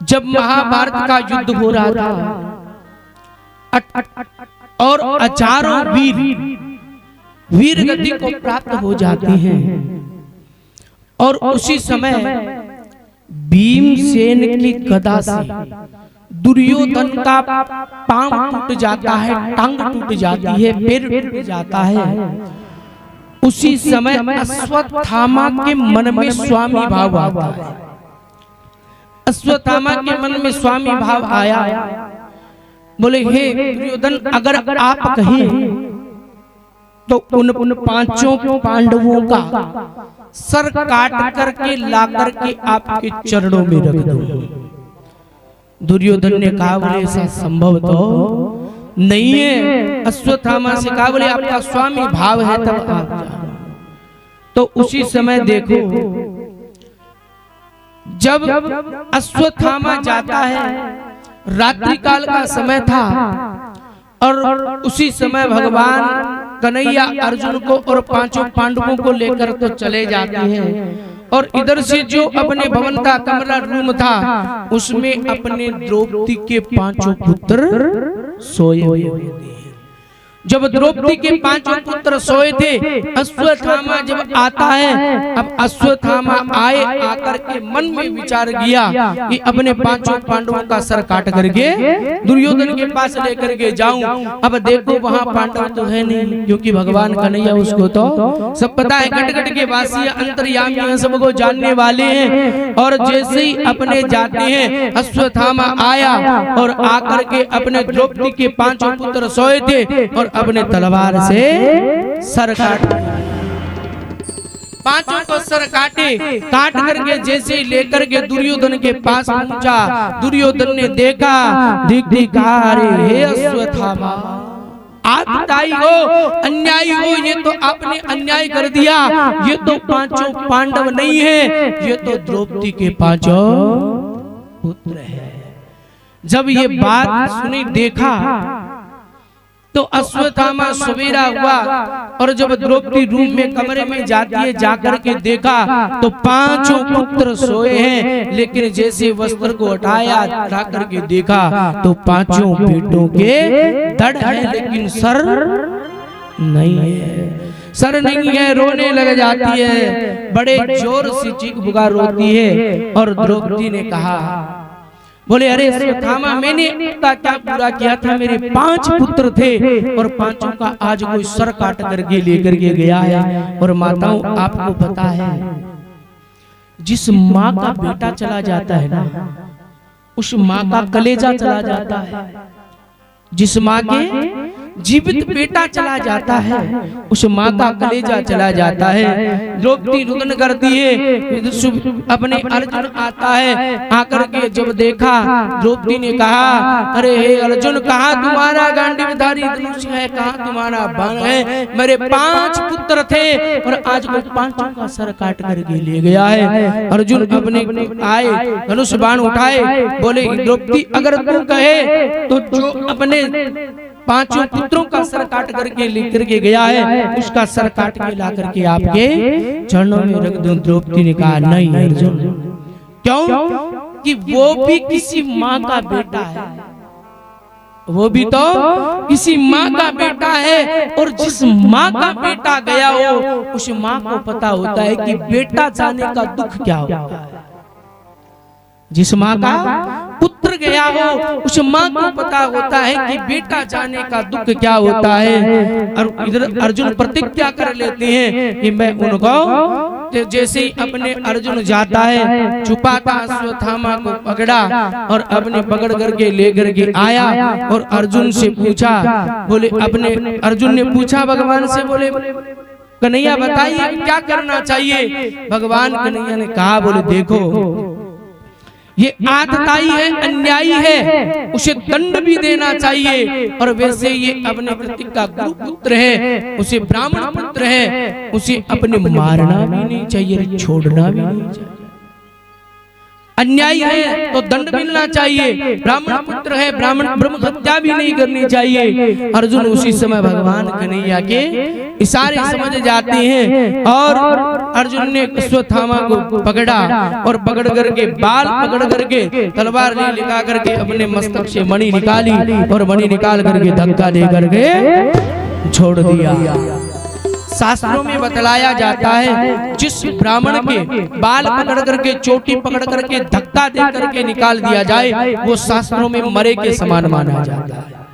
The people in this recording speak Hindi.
जब महाभारत का युद्ध हो रहा था और हजारों वीर गति को प्राप्त हो जाते हैं, और उसी समय भीमसेन की गदा से दुर्योधन का पांव टूट जाता है, टांग टूट जाती है, पैर टूट जाता है। उसी समय अश्वत्थामा के मन में स्वामी भाव आता है। अश्वत्थामा के मन में स्वामी भाव आया, बोले हे दुर्योधन, अगर आप कहें तो उन पांचों पांडवों का सर काट करके ला करके आपके चरणों में रख दूं। दुर्योधन ने कहा, बोले ऐसा संभव तो नहीं है। अश्वत्थामा से कहा, बोले आपका स्वामी भाव है तब आप जाओ। तो उसी समय देखो, जब अश्वत्थामा जाता है, रात्रि काल का समय था, और उसी समय भगवान कन्हैया अर्जुन को और पांचों पांडवों को लेकर तो चले जाते हैं, और इधर से जो अपने भवन का कमरा रूम था उसमें अपने द्रौपदी के पांचों पुत्र सोए हुए थे। जब द्रौपदी के पांचों पुत्र सोए थे, अश्वत्थामा जब आता है, अब अश्वत्थामा आए, आकर के मन में विचार किया कि अपने पांचों पांडवों का सर काट करके दुर्योधन के पास लेकर के जाऊं। अब देखो वहां पांडव तो है नहीं, क्योंकि भगवान कन्हैया उसको तो सब पता है, गट गट के वासी अंतर्यामी हैं, सबको जानने वाले हैं। और जैसे ही अपने जाते हैं, अश्वत्थामा आया और आकर के अपने द्रौपदी के पांचों पुत्र सोए थे और अपने तलवार से सर काट, पांचों को सर काट करके जैसे लेकर के दुर्योधन के पास पहुंचा, दुर्योधन ने देखा, धिक्कारी हे अश्वत्थामा, आप पिताई हो, अन्यायी हो, ये तो आपने अन्याय कर दिया, ये तो पांचों पांडव नहीं है, ये तो द्रौपदी के पांचों पुत्र है। जब ये बात सुनी, देखा, तो अश्वत्थामा सवेरा हुआ, और जब द्रौपदी रूम में कमरे में जाती है, जाकर के देखा तो पांचों पुत्र सोए हैं, लेकिन जैसे वस्त्र को हटाया, हटा करके देखा तो पांचों बेटों के धड़ है, लेकिन सर नहीं है। सर नहीं है, रोने लग जाती है, बड़े जोर से चीख पुकार रोती है। और द्रौपदी ने कहा, बोले अरे अश्वत्थामा, मैंने क्या पूरा किया था, मेरे 5 पुत्र थे और पांचों का आज कोई सर काट करके लेकर के गया है। और माताओं, आपको पता है, जिस माँ का बेटा चला जाता है ना, उस माँ का कलेजा चला जाता है। जिस माँ के जीवित बेटा चला जाता है, उस माँ का कलेजा चला जाता है। द्रौपदी रुदन करती है, अपने अर्जुन आता है, आकर के जब देखा, द्रौपदी ने कहा, अरे हे अर्जुन, कहाँ तुम्हारा गांडीवधारी धनुष है, कहाँ तुम्हारा बाण है? मेरे 5 पुत्र थे और आज वो पांचों का सर काट करके ले गया है। अर्जुन अपने आए, धनुष बाण उठाए, बोले द्रौपदी, अगर तू कहे तो जो अपने 5 पुत्रों का सर काट करके लेकर के गया है, उसका सर काट के ला करके आपके चरणों में रख दूं। द्रौपदी ने कहा, नहीं अर्जुन, क्यों? कि वो भी किसी माँ का बेटा है, वो भी तो किसी माँ का बेटा है। और जिस माँ का बेटा गया हो, उस माँ को पता होता है कि बेटा जाने का दुख क्या होता है। जिस माँ का पुत्र गया हो, उस माँ को पता होता है कि बेटा जाने का दुख क्या होता है। और इधर अर्जुन प्रतिज्ञा कर लेते हैं कि मैं उनको, जैसे ही अपने अर्जुन जाता है, छुपा था, अश्वत्थामा को पकड़ा और अपने पकड़ करके लेकर के आया और अर्जुन से पूछा, बोले अपने अर्जुन ने पूछा भगवान से, बोले कन्हैया बताइए क्या करना चाहिए? भगवान कन्हैया ने कहा, बोले देखो, ये आतताई है, अन्यायी है, उसे दंड भी देना चाहिए। और वैसे ये अपने कृतिक का गुरु पुत्र है, उसे ब्राह्मण पुत्र है, उसे अपने मारना भी नहीं चाहिए, छोड़ना भी नहीं चाहिए। अन्यायी है तो दंड मिलना चाहिए, ब्राह्मण पुत्र है ब्राह्मण ब्रह्म हत्या भी नहीं करनी चाहिए। अर्जुन उसी समय भगवान कन्हैया के इशारे समझ जाते हैं और अर्जुन ने अश्वत्थामा को पकड़ा और पकड़ करके बाल पकड़ करके तलवार निकाल करके अपने मस्तक से मणि निकाली और मणि निकाल करके धक्का दे करके छोड़ दिया। शास्त्रों में बतलाया जाता है जिस ब्राह्मण के बाल पकड़ करके चोटी पकड़ करके धक्का दे करके निकाल दिया जाए वो शास्त्रों में मरे के समान माना जाता है।